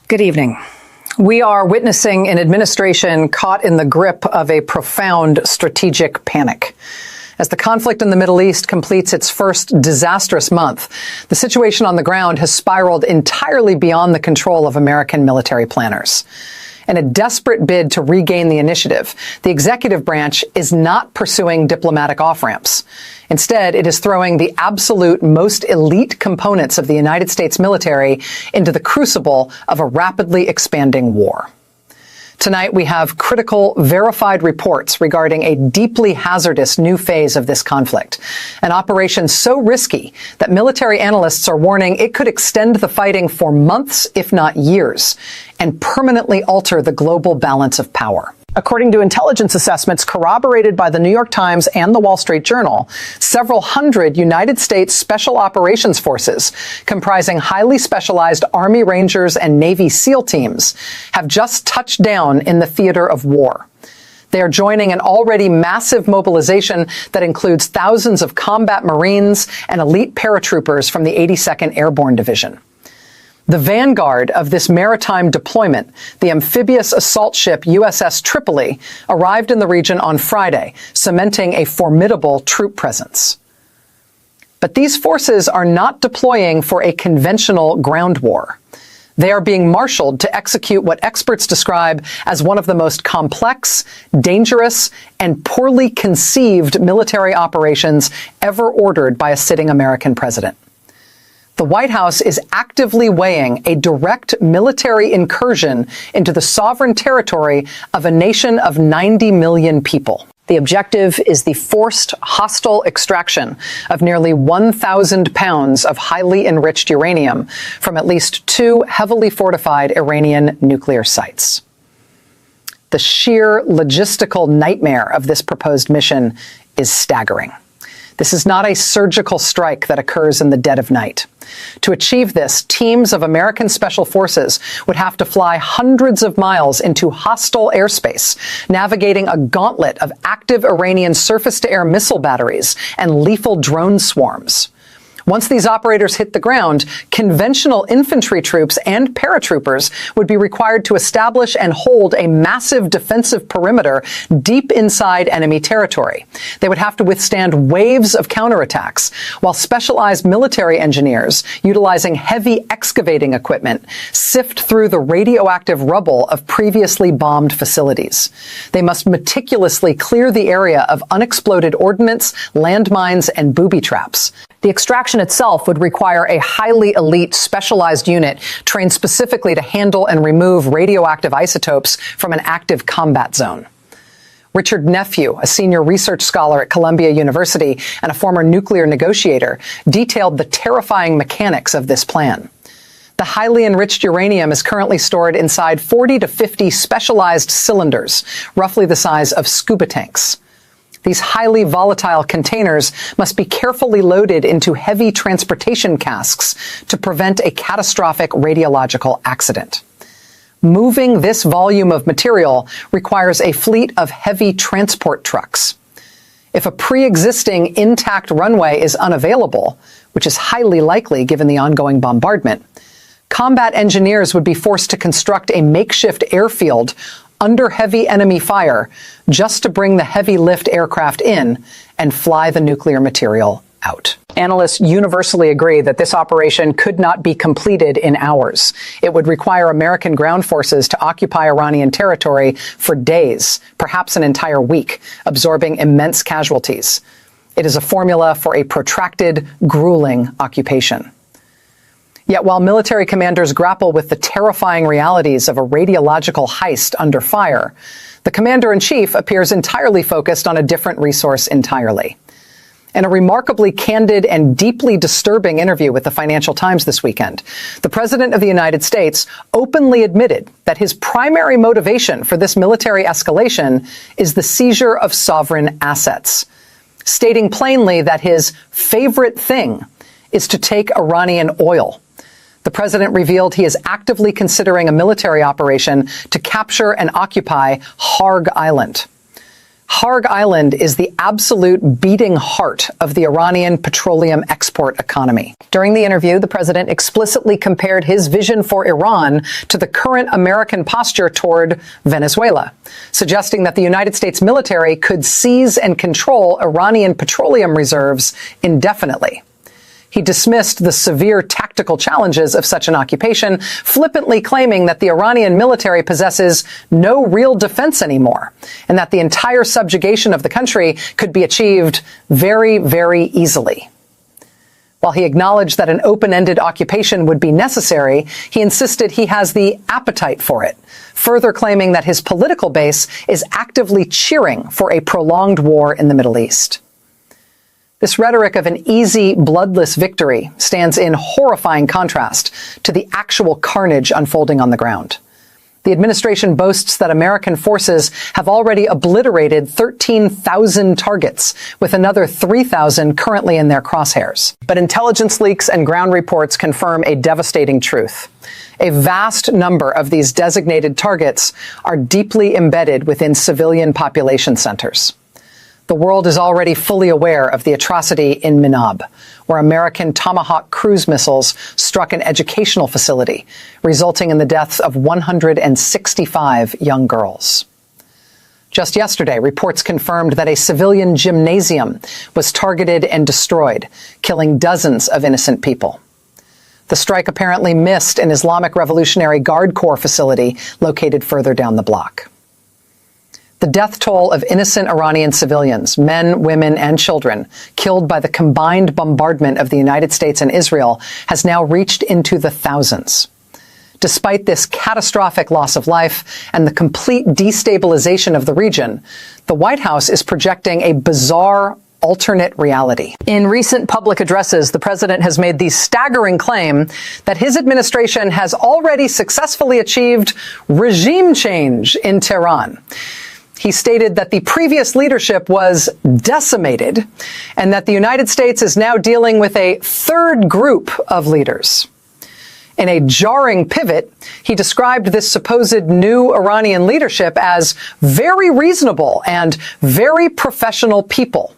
Good evening. We are witnessing an administration caught in the grip of a profound strategic panic. As the conflict in the Middle East completes its first disastrous month, the situation on the ground has spiraled entirely beyond the control of American military planners. In a desperate bid to regain the initiative, the executive branch is not pursuing diplomatic off-ramps. Instead, it is throwing the absolute most elite components of the United States military into the crucible of a rapidly expanding war. Tonight, we have critical, verified reports regarding a deeply hazardous new phase of this conflict, an operation so risky that military analysts are warning it could extend the fighting for months, if not years, and permanently alter the global balance of power. According to intelligence assessments corroborated by the New York Times and the Wall Street Journal, several hundred United States Special Operations Forces, comprising highly specialized Army Rangers and Navy SEAL teams, have just touched down in the theater of war. They are joining an already massive mobilization that includes thousands of combat Marines and elite paratroopers from the 82nd Airborne Division. The vanguard of this maritime deployment, the amphibious assault ship USS Tripoli, arrived in the region on Friday, cementing a formidable troop presence. But these forces are not deploying for a conventional ground war. They are being marshaled to execute what experts describe as one of the most complex, dangerous, and poorly conceived military operations ever ordered by a sitting American president. The White House is actively weighing a direct military incursion into the sovereign territory of a nation of 90 million people. The objective is the forced hostile extraction of nearly 1,000 pounds of highly enriched uranium from at least 2 heavily fortified Iranian nuclear sites. The sheer logistical nightmare of this proposed mission is staggering. This is not a surgical strike that occurs in the dead of night. To achieve this, teams of American Special Forces would have to fly hundreds of miles into hostile airspace, navigating a gauntlet of active Iranian surface-to-air missile batteries and lethal drone swarms. Once these operators hit the ground, conventional infantry troops and paratroopers would be required to establish and hold a massive defensive perimeter deep inside enemy territory. They would have to withstand waves of counterattacks, while specialized military engineers, utilizing heavy excavating equipment, sift through the radioactive rubble of previously bombed facilities. They must meticulously clear the area of unexploded ordnance, landmines, and booby traps. The extraction itself would require a highly elite specialized unit trained specifically to handle and remove radioactive isotopes from an active combat zone. Richard Nephew, a senior research scholar at Columbia University and a former nuclear negotiator, detailed the terrifying mechanics of this plan. The highly enriched uranium is currently stored inside 40 to 50 specialized cylinders, roughly the size of scuba tanks. These highly volatile containers must be carefully loaded into heavy transportation casks to prevent a catastrophic radiological accident. Moving this volume of material requires a fleet of heavy transport trucks. If a pre-existing intact runway is unavailable, which is highly likely given the ongoing bombardment, combat engineers would be forced to construct a makeshift airfield under heavy enemy fire just to bring the heavy lift aircraft in and fly the nuclear material out. Analysts universally agree that this operation could not be completed in hours. It would require American ground forces to occupy Iranian territory for days, perhaps an entire week, absorbing immense casualties. It is a formula for a protracted, grueling occupation. Yet while military commanders grapple with the terrifying realities of a radiological heist under fire, the commander-in-chief appears entirely focused on a different resource entirely. In a remarkably candid and deeply disturbing interview with the Financial Times this weekend, the President of the United States openly admitted that his primary motivation for this military escalation is the seizure of sovereign assets, stating plainly that his favorite thing is to take Iranian oil. The president revealed he is actively considering a military operation to capture and occupy Harg Island. Harg Island is the absolute beating heart of the Iranian petroleum export economy. During the interview, the president explicitly compared his vision for Iran to the current American posture toward Venezuela, suggesting that the United States military could seize and control Iranian petroleum reserves indefinitely. He dismissed the severe tactical challenges of such an occupation, flippantly claiming that the Iranian military possesses no real defense anymore, and that the entire subjugation of the country could be achieved very, very easily. While he acknowledged that an open-ended occupation would be necessary, he insisted he has the appetite for it, further claiming that his political base is actively cheering for a prolonged war in the Middle East. This rhetoric of an easy, bloodless victory stands in horrifying contrast to the actual carnage unfolding on the ground. The administration boasts that American forces have already obliterated 13,000 targets, with another 3,000 currently in their crosshairs. But intelligence leaks and ground reports confirm a devastating truth. A vast number of these designated targets are deeply embedded within civilian population centers. The world is already fully aware of the atrocity in Minab, where American Tomahawk cruise missiles struck an educational facility, resulting in the deaths of 165 young girls. Just yesterday, reports confirmed that a civilian gymnasium was targeted and destroyed, killing dozens of innocent people. The strike apparently missed an Islamic Revolutionary Guard Corps facility located further down the block. The death toll of innocent Iranian civilians, men, women, and children, killed by the combined bombardment of the United States and Israel has now reached into the thousands. Despite this catastrophic loss of life and the complete destabilization of the region, the White House is projecting a bizarre alternate reality. In recent public addresses, the president has made the staggering claim that his administration has already successfully achieved regime change in Tehran. He stated that the previous leadership was decimated and that the United States is now dealing with a third group of leaders. In a jarring pivot, he described this supposed new Iranian leadership as very reasonable and very professional people.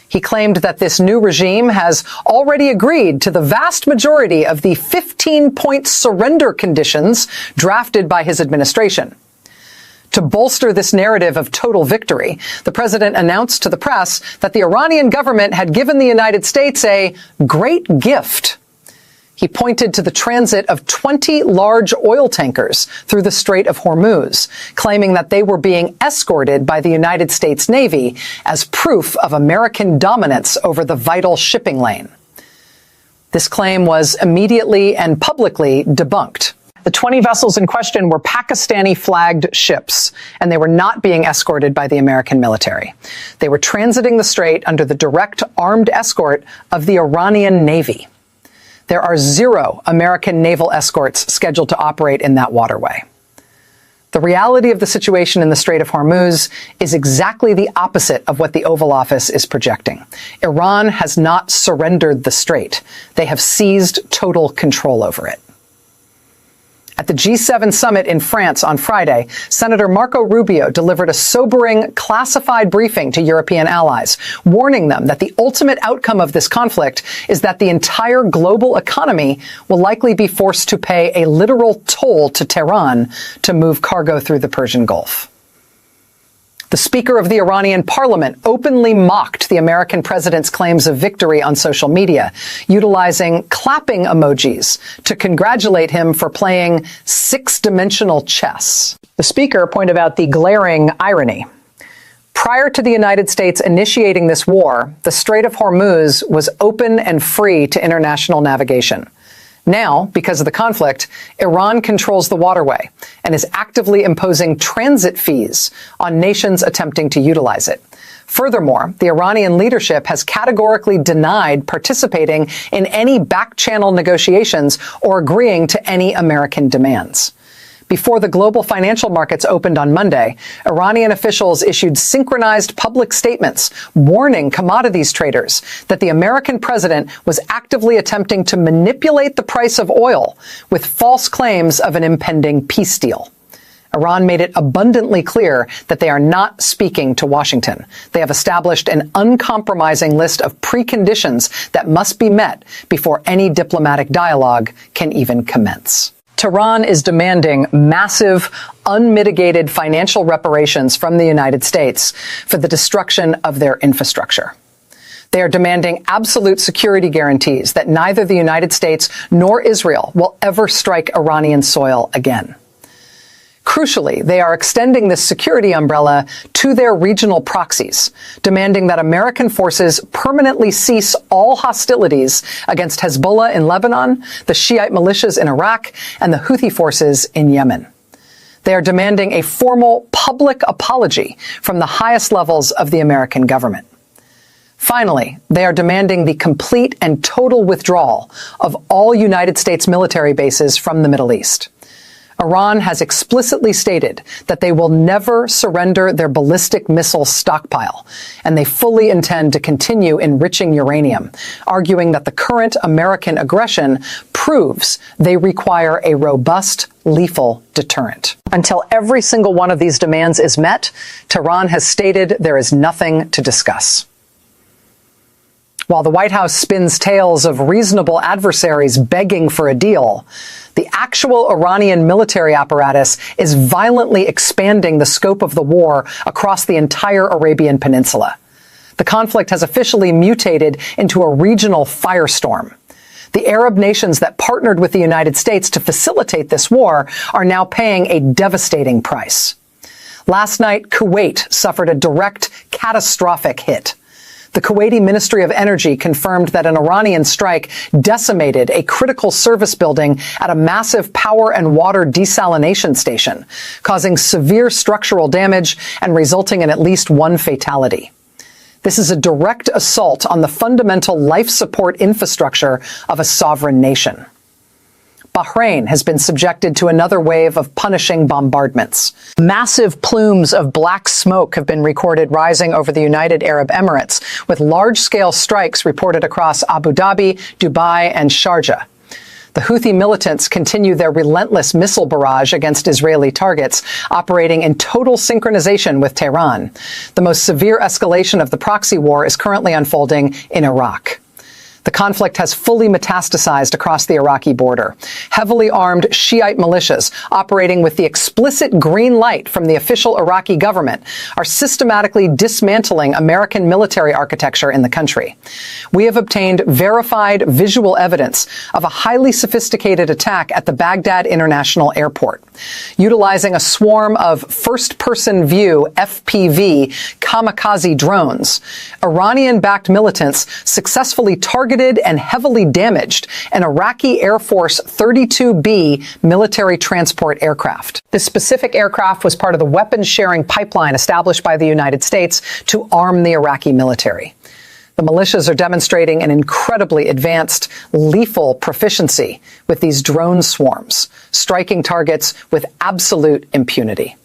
He claimed that this new regime has already agreed to the vast majority of the 15-point surrender conditions drafted by his administration. To bolster this narrative of total victory, the president announced to the press that the Iranian government had given the United States a great gift. He pointed to the transit of 20 large oil tankers through the Strait of Hormuz, claiming that they were being escorted by the United States Navy as proof of American dominance over the vital shipping lane. This claim was immediately and publicly debunked. The 20 vessels in question were Pakistani-flagged ships, and they were not being escorted by the American military. They were transiting the strait under the direct armed escort of the Iranian Navy. There are 0 American naval escorts scheduled to operate in that waterway. The reality of the situation in the Strait of Hormuz is exactly the opposite of what the Oval Office is projecting. Iran has not surrendered the strait. They have seized total control over it. At the G7 summit in France on Friday, Senator Marco Rubio delivered a sobering, classified briefing to European allies, warning them that the ultimate outcome of this conflict is that the entire global economy will likely be forced to pay a literal toll to Tehran to move cargo through the Persian Gulf. The Speaker of the Iranian parliament openly mocked the American president's claims of victory on social media, utilizing clapping emojis to congratulate him for playing six-dimensional chess. The speaker pointed out the glaring irony. Prior to the United States initiating this war, the Strait of Hormuz was open and free to international navigation. Now, because of the conflict, Iran controls the waterway and is actively imposing transit fees on nations attempting to utilize it. Furthermore, the Iranian leadership has categorically denied participating in any back-channel negotiations or agreeing to any American demands. Before the global financial markets opened on Monday, Iranian officials issued synchronized public statements warning commodities traders that the American president was actively attempting to manipulate the price of oil with false claims of an impending peace deal. Iran made it abundantly clear that they are not speaking to Washington. They have established an uncompromising list of preconditions that must be met before any diplomatic dialogue can even commence. Tehran is demanding massive, unmitigated financial reparations from the United States for the destruction of their infrastructure. They are demanding absolute security guarantees that neither the United States nor Israel will ever strike Iranian soil again. Crucially, they are extending this security umbrella to their regional proxies, demanding that American forces permanently cease all hostilities against Hezbollah in Lebanon, the Shiite militias in Iraq, and the Houthi forces in Yemen. They are demanding a formal public apology from the highest levels of the American government. Finally, they are demanding the complete and total withdrawal of all United States military bases from the Middle East. Iran has explicitly stated that they will never surrender their ballistic missile stockpile, and they fully intend to continue enriching uranium, arguing that the current American aggression proves they require a robust, lethal deterrent. Until every single one of these demands is met, Tehran has stated there is nothing to discuss. While the White House spins tales of reasonable adversaries begging for a deal, the actual Iranian military apparatus is violently expanding the scope of the war across the entire Arabian Peninsula. The conflict has officially mutated into a regional firestorm. The Arab nations that partnered with the United States to facilitate this war are now paying a devastating price. Last night, Kuwait suffered a direct, catastrophic hit. The Kuwaiti Ministry of Energy confirmed that an Iranian strike decimated a critical service building at a massive power and water desalination station, causing severe structural damage and resulting in at least one fatality. This is a direct assault on the fundamental life support infrastructure of a sovereign nation. Bahrain has been subjected to another wave of punishing bombardments. Massive plumes of black smoke have been recorded rising over the United Arab Emirates, with large-scale strikes reported across Abu Dhabi, Dubai, and Sharjah. The Houthi militants continue their relentless missile barrage against Israeli targets, operating in total synchronization with Tehran. The most severe escalation of the proxy war is currently unfolding in Iraq. The conflict has fully metastasized across the Iraqi border. Heavily armed Shiite militias, operating with the explicit green light from the official Iraqi government, are systematically dismantling American military architecture in the country. We have obtained verified visual evidence of a highly sophisticated attack at the Baghdad International Airport. Utilizing a swarm of first-person view FPV kamikaze drones, Iranian-backed militants successfully targeted and heavily damaged an Iraqi Air Force 32B military transport aircraft. This specific aircraft was part of the weapons-sharing pipeline established by the United States to arm the Iraqi military. The militias are demonstrating an incredibly advanced, lethal proficiency with these drone swarms, striking targets with absolute impunity.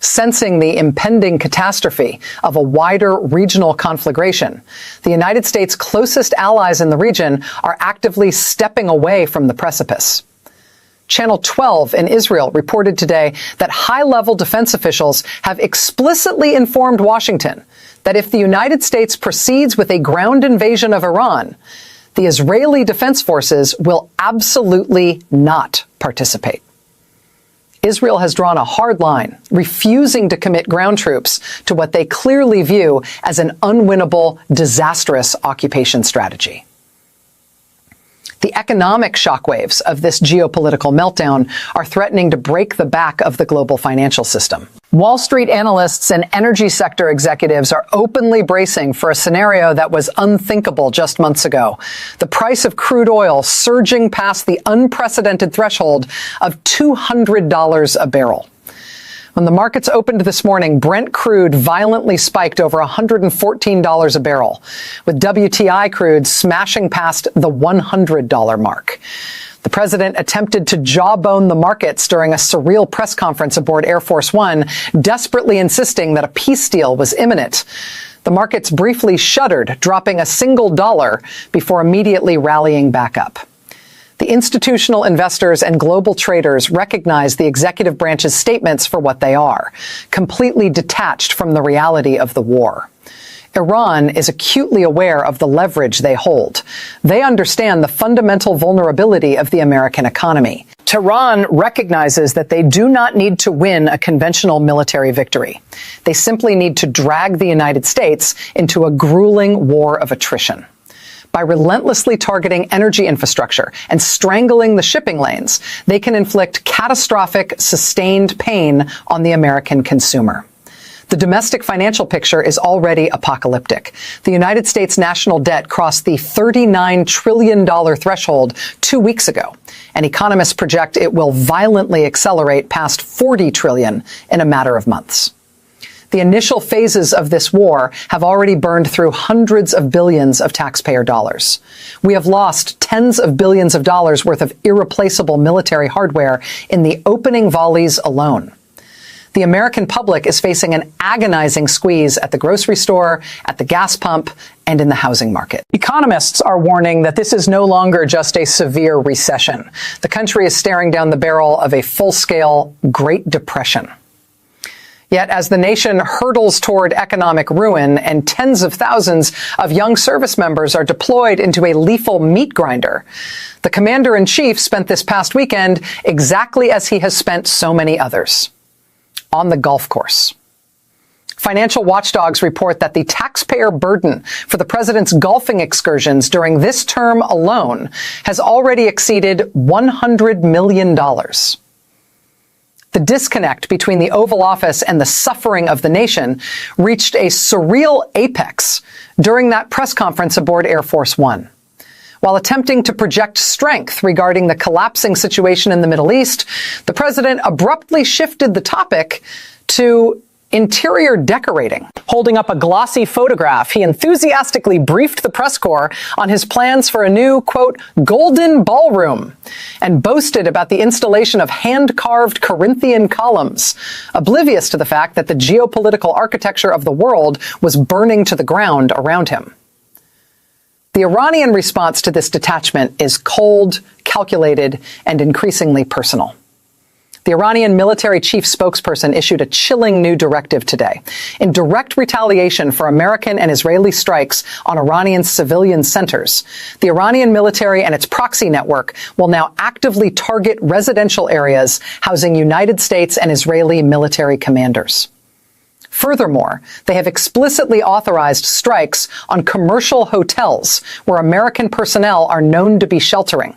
Sensing the impending catastrophe of a wider regional conflagration, the United States' closest allies in the region are actively stepping away from the precipice. Channel 12 in Israel reported today that high-level defense officials have explicitly informed Washington that if the United States proceeds with a ground invasion of Iran, the Israeli Defense Forces will absolutely not participate. Israel has drawn a hard line, refusing to commit ground troops to what they clearly view as an unwinnable, disastrous occupation strategy. The economic shockwaves of this geopolitical meltdown are threatening to break the back of the global financial system. Wall Street analysts and energy sector executives are openly bracing for a scenario that was unthinkable just months ago. The price of crude oil surging past the unprecedented threshold of $200 a barrel. When the markets opened this morning, Brent crude violently spiked over $114 a barrel, with WTI crude smashing past the $100 mark. The president attempted to jawbone the markets during a surreal press conference aboard Air Force One, desperately insisting that a peace deal was imminent. The markets briefly shuddered, dropping a single dollar before immediately rallying back up. The institutional investors and global traders recognize the executive branch's statements for what they are, completely detached from the reality of the war. Iran is acutely aware of the leverage they hold. They understand the fundamental vulnerability of the American economy. Tehran recognizes that they do not need to win a conventional military victory. They simply need to drag the United States into a grueling war of attrition. By relentlessly targeting energy infrastructure and strangling the shipping lanes, they can inflict catastrophic, sustained pain on the American consumer. The domestic financial picture is already apocalyptic. The United States national debt crossed the $39 trillion threshold 2 weeks ago, and economists project it will violently accelerate past $40 trillion in a matter of months. The initial phases of this war have already burned through hundreds of billions of taxpayer dollars. We have lost tens of billions of dollars worth of irreplaceable military hardware in the opening volleys alone. The American public is facing an agonizing squeeze at the grocery store, at the gas pump, and in the housing market. Economists are warning that this is no longer just a severe recession. The country is staring down the barrel of a full-scale Great Depression. Yet as the nation hurtles toward economic ruin and tens of thousands of young service members are deployed into a lethal meat grinder, the commander-in-chief spent this past weekend exactly as he has spent so many others: on the golf course. Financial watchdogs report that the taxpayer burden for the president's golfing excursions during this term alone has already exceeded $100 million. The disconnect between the Oval Office and the suffering of the nation reached a surreal apex during that press conference aboard Air Force One. While attempting to project strength regarding the collapsing situation in the Middle East, the president abruptly shifted the topic to interior decorating. Holding up a glossy photograph, he enthusiastically briefed the press corps on his plans for a new, quote, golden ballroom, and boasted about the installation of hand-carved Corinthian columns, oblivious to the fact that the geopolitical architecture of the world was burning to the ground around him. The Iranian response to this detachment is cold, calculated, and increasingly personal. The Iranian military chief spokesperson issued a chilling new directive today. In direct retaliation for American and Israeli strikes on Iranian civilian centers, the Iranian military and its proxy network will now actively target residential areas housing United States and Israeli military commanders. Furthermore, they have explicitly authorized strikes on commercial hotels where American personnel are known to be sheltering.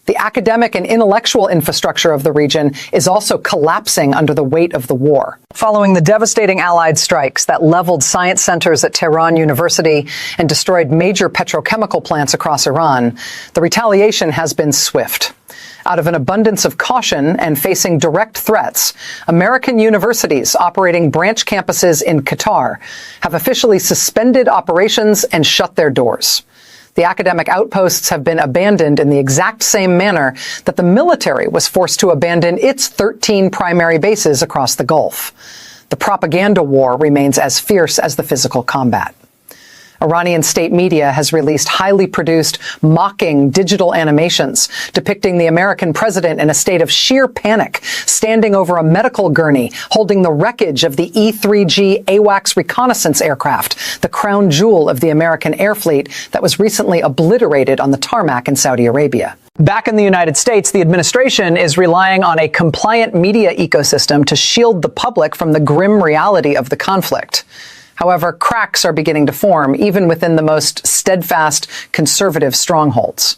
The academic and intellectual infrastructure of the region is also collapsing under the weight of the war. Following the devastating Allied strikes that leveled science centers at Tehran University and destroyed major petrochemical plants across Iran, the retaliation has been swift. Out of an abundance of caution and facing direct threats, American universities operating branch campuses in Qatar have officially suspended operations and shut their doors. The academic outposts have been abandoned in the exact same manner that the military was forced to abandon its 13 primary bases across the Gulf. The propaganda war remains as fierce as the physical combat. Iranian state media has released highly produced, mocking digital animations depicting the American president in a state of sheer panic, standing over a medical gurney, holding the wreckage of the E-3G AWACS reconnaissance aircraft, the crown jewel of the American air fleet that was recently obliterated on the tarmac in Saudi Arabia. Back in the United States, the administration is relying on a compliant media ecosystem to shield the public from the grim reality of the conflict. However, cracks are beginning to form, even within the most steadfast conservative strongholds.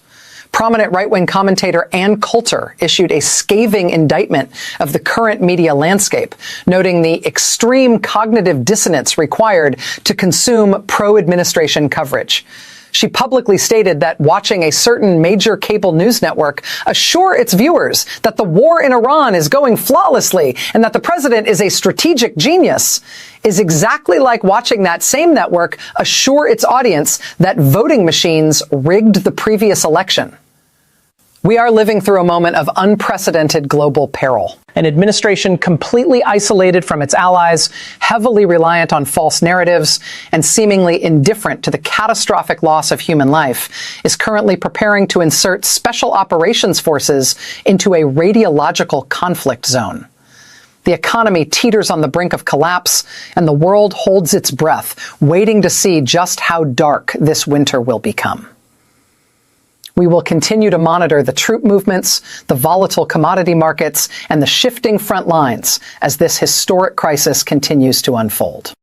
Prominent right-wing commentator Ann Coulter issued a scathing indictment of the current media landscape, noting the extreme cognitive dissonance required to consume pro-administration coverage. She publicly stated that watching a certain major cable news network assure its viewers that the war in Iran is going flawlessly and that the president is a strategic genius is exactly like watching that same network assure its audience that voting machines rigged the previous election. We are living through a moment of unprecedented global peril. An administration completely isolated from its allies, heavily reliant on false narratives, and seemingly indifferent to the catastrophic loss of human life, is currently preparing to insert special operations forces into a radiological conflict zone. The economy teeters on the brink of collapse, and the world holds its breath, waiting to see just how dark this winter will become. We will continue to monitor the troop movements, the volatile commodity markets, and the shifting front lines as this historic crisis continues to unfold.